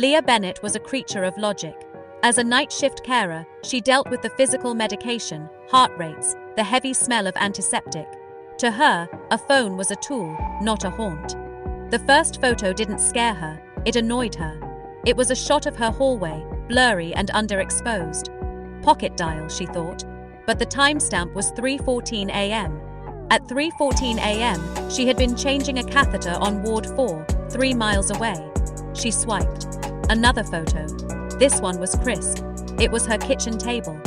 Leah Bennett was a creature of logic. As a night shift carer, she dealt with the physical medication, heart rates, the heavy smell of antiseptic. To her, a phone was a tool, not a haunt. The first photo didn't scare her, it annoyed her. It was a shot of her hallway, blurry and underexposed. Pocket dial, she thought. But the timestamp was 3:14 a.m. At 3:14 a.m., she had been changing a catheter on Ward 4, 3 miles away. She swiped. Another photo. This one was crisp. It was her kitchen table.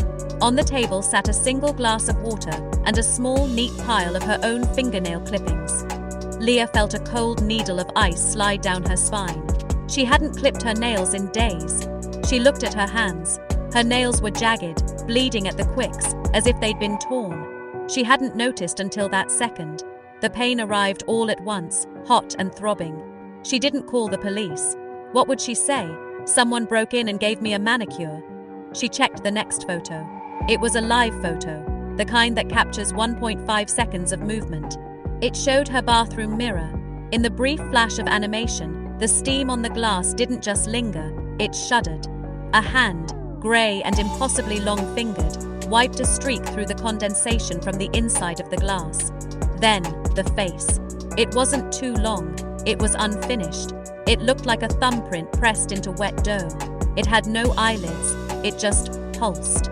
On the table sat a single glass of water and a small, neat pile of her own fingernail clippings. Leah felt a cold needle of ice slide down her spine. She hadn't clipped her nails in days. She looked at her hands. Her nails were jagged, bleeding at the quicks, as if they'd been torn. She hadn't noticed until that second. The pain arrived all at once, hot and throbbing. She didn't call the police. What would she say? Someone broke in and gave me a manicure. She checked the next photo. It was a live photo, the kind that captures 1.5 seconds of movement. It showed her bathroom mirror. In the brief flash of animation, the steam on the glass didn't just linger, it shuddered. A hand, grey and impossibly long-fingered, wiped a streak through the condensation from the inside of the glass. Then, the face. It wasn't too long, it was unfinished. It looked like a thumbprint pressed into wet dough. It had no eyelids, it just pulsed.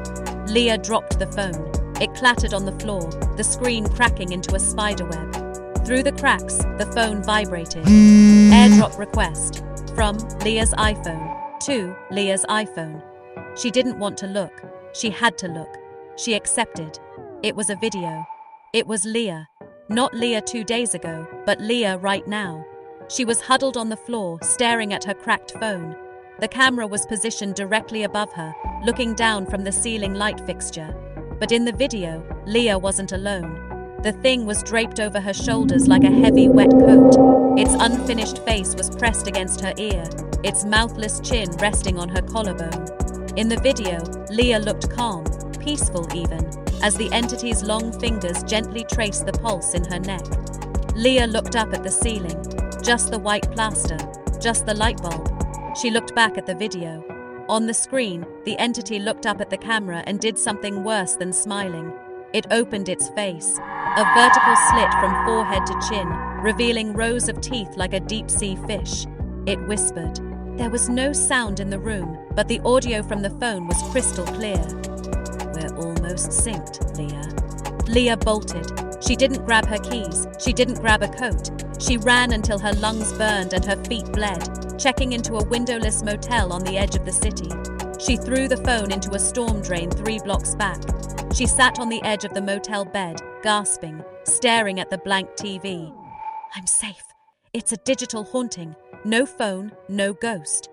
Leah dropped the phone. It clattered on the floor, the screen cracking into a spiderweb. Through the cracks, the phone vibrated. AirDrop request. From Leah's iPhone. To Leah's iPhone. She didn't want to look. She had to look. She accepted. It was a video. It was Leah. Not Leah 2 days ago, but Leah right now. She was huddled on the floor, staring at her cracked phone. The camera was positioned directly above her, looking down from the ceiling light fixture. But in the video, Leah wasn't alone. The thing was draped over her shoulders like a heavy, wet coat. Its unfinished face was pressed against her ear, its mouthless chin resting on her collarbone. In the video, Leah looked calm, peaceful even, as the entity's long fingers gently traced the pulse in her neck. Leah looked up at the ceiling. Just the white plaster, just the light bulb. She looked back at the video. On the screen, the entity looked up at the camera and did something worse than smiling. It opened its face, a vertical slit from forehead to chin, revealing rows of teeth like a deep-sea fish. It whispered. There was no sound in the room, but the audio from the phone was crystal clear. We're almost synced, Leah. Leah bolted. She didn't grab her keys. She didn't grab a coat. She ran until her lungs burned and her feet bled, checking into a windowless motel on the edge of the city. She threw the phone into a storm drain 3 blocks back. She sat on the edge of the motel bed, gasping, staring at the blank TV. I'm safe. It's a digital haunting. No phone, no ghost.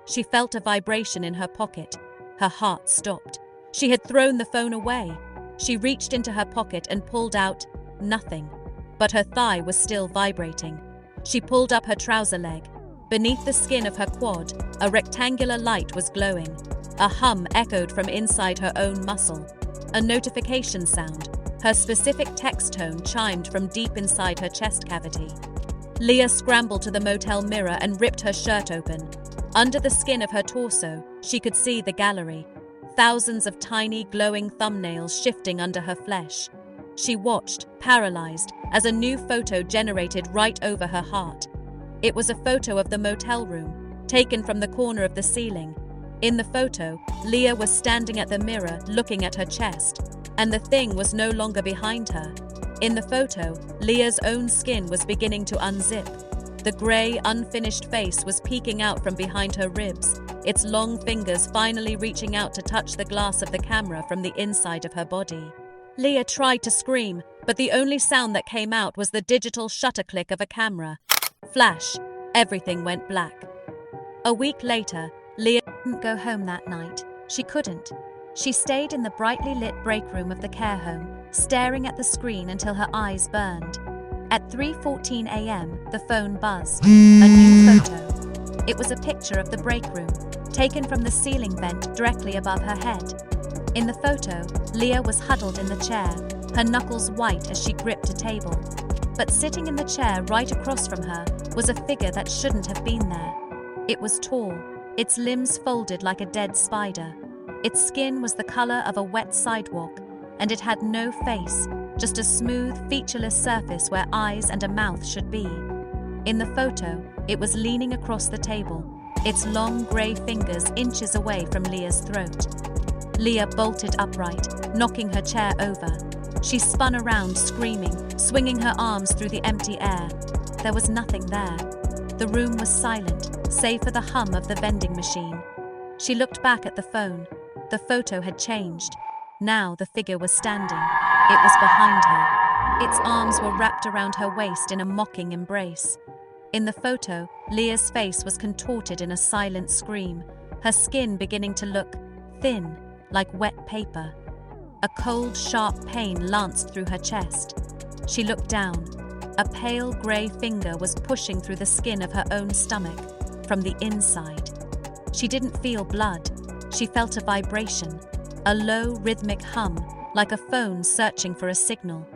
She felt a vibration in her pocket. Her heart stopped. She had thrown the phone away. She reached into her pocket and pulled out nothing. But her thigh was still vibrating. She pulled up her trouser leg. Beneath the skin of her quad, a rectangular light was glowing. A hum echoed from inside her own muscle. A notification sound. Her specific text tone chimed from deep inside her chest cavity. Leah scrambled to the motel mirror and ripped her shirt open. Under the skin of her torso, she could see the gallery. Thousands of tiny, glowing thumbnails shifting under her flesh. She watched, paralyzed, as a new photo generated right over her heart. It was a photo of the motel room, taken from the corner of the ceiling. In the photo, Leah was standing at the mirror, looking at her chest, and the thing was no longer behind her. In the photo, Leah's own skin was beginning to unzip. The grey, unfinished face was peeking out from behind her ribs, its long fingers finally reaching out to touch the glass of the camera from the inside of her body. Leah tried to scream, but the only sound that came out was the digital shutter click of a camera. Flash. Everything went black. A week later, Leah didn't go home that night. She couldn't. She stayed in the brightly lit break room of the care home, staring at the screen until her eyes burned. At 3:14 a.m., the phone buzzed. A new photo. It was a picture of the break room, taken from the ceiling vent directly above her head. In the photo, Leah was huddled in the chair, her knuckles white as she gripped a table. But sitting in the chair right across from her was a figure that shouldn't have been there. It was tall, its limbs folded like a dead spider. Its skin was the color of a wet sidewalk, and it had no face, just a smooth, featureless surface where eyes and a mouth should be. In the photo, it was leaning across the table, its long grey fingers inches away from Leah's throat. Leah bolted upright, knocking her chair over. She spun around, screaming, swinging her arms through the empty air. There was nothing there. The room was silent, save for the hum of the vending machine. She looked back at the phone. The photo had changed. Now the figure was standing. It was behind her. Its arms were wrapped around her waist in a mocking embrace. In the photo, Leah's face was contorted in a silent scream, her skin beginning to look thin, like wet paper. A cold, sharp pain lanced through her chest. She looked down. A pale grey finger was pushing through the skin of her own stomach, from the inside. She didn't feel blood. She felt a vibration, a low, rhythmic hum, like a phone searching for a signal.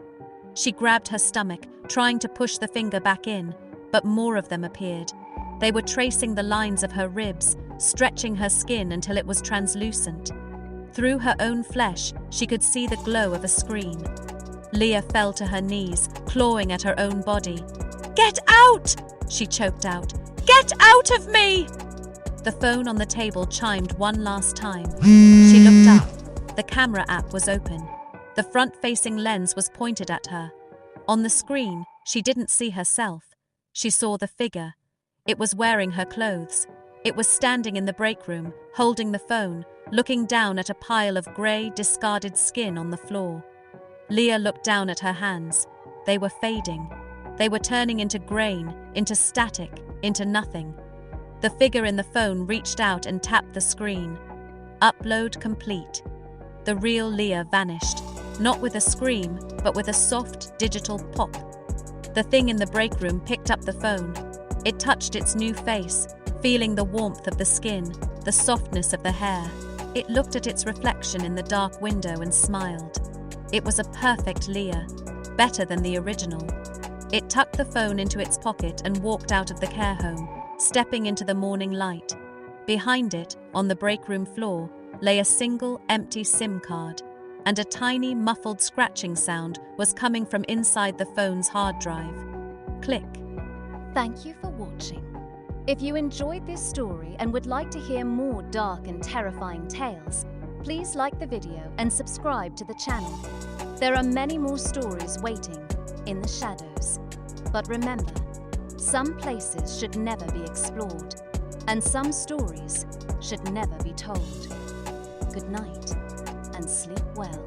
She grabbed her stomach, trying to push the finger back in, but more of them appeared. They were tracing the lines of her ribs, stretching her skin until it was translucent. Through her own flesh, she could see the glow of a screen. Leah fell to her knees, clawing at her own body. "Get out!" she choked out. "Get out of me!" The phone on the table chimed one last time. She looked up. The camera app was open. The front-facing lens was pointed at her. On the screen, she didn't see herself. She saw the figure. It was wearing her clothes. It was standing in the break room, holding the phone, looking down at a pile of grey, discarded skin on the floor. Leah looked down at her hands. They were fading. They were turning into grain, into static, into nothing. The figure in the phone reached out and tapped the screen. Upload complete. The real Leah vanished, not with a scream, but with a soft, digital pop. The thing in the break room picked up the phone. It touched its new face, feeling the warmth of the skin, the softness of the hair. It looked at its reflection in the dark window and smiled. It was a perfect Leah, better than the original. It tucked the phone into its pocket and walked out of the care home, stepping into the morning light. Behind it, on the break room floor, lay a single empty SIM card, and a tiny muffled scratching sound was coming from inside the phone's hard drive. Click. Thank you for watching. If you enjoyed this story and would like to hear more dark and terrifying tales, please like the video and subscribe to the channel. There are many more stories waiting in the shadows. But remember, some places should never be explored, and some stories should never be told. Good night, and sleep well.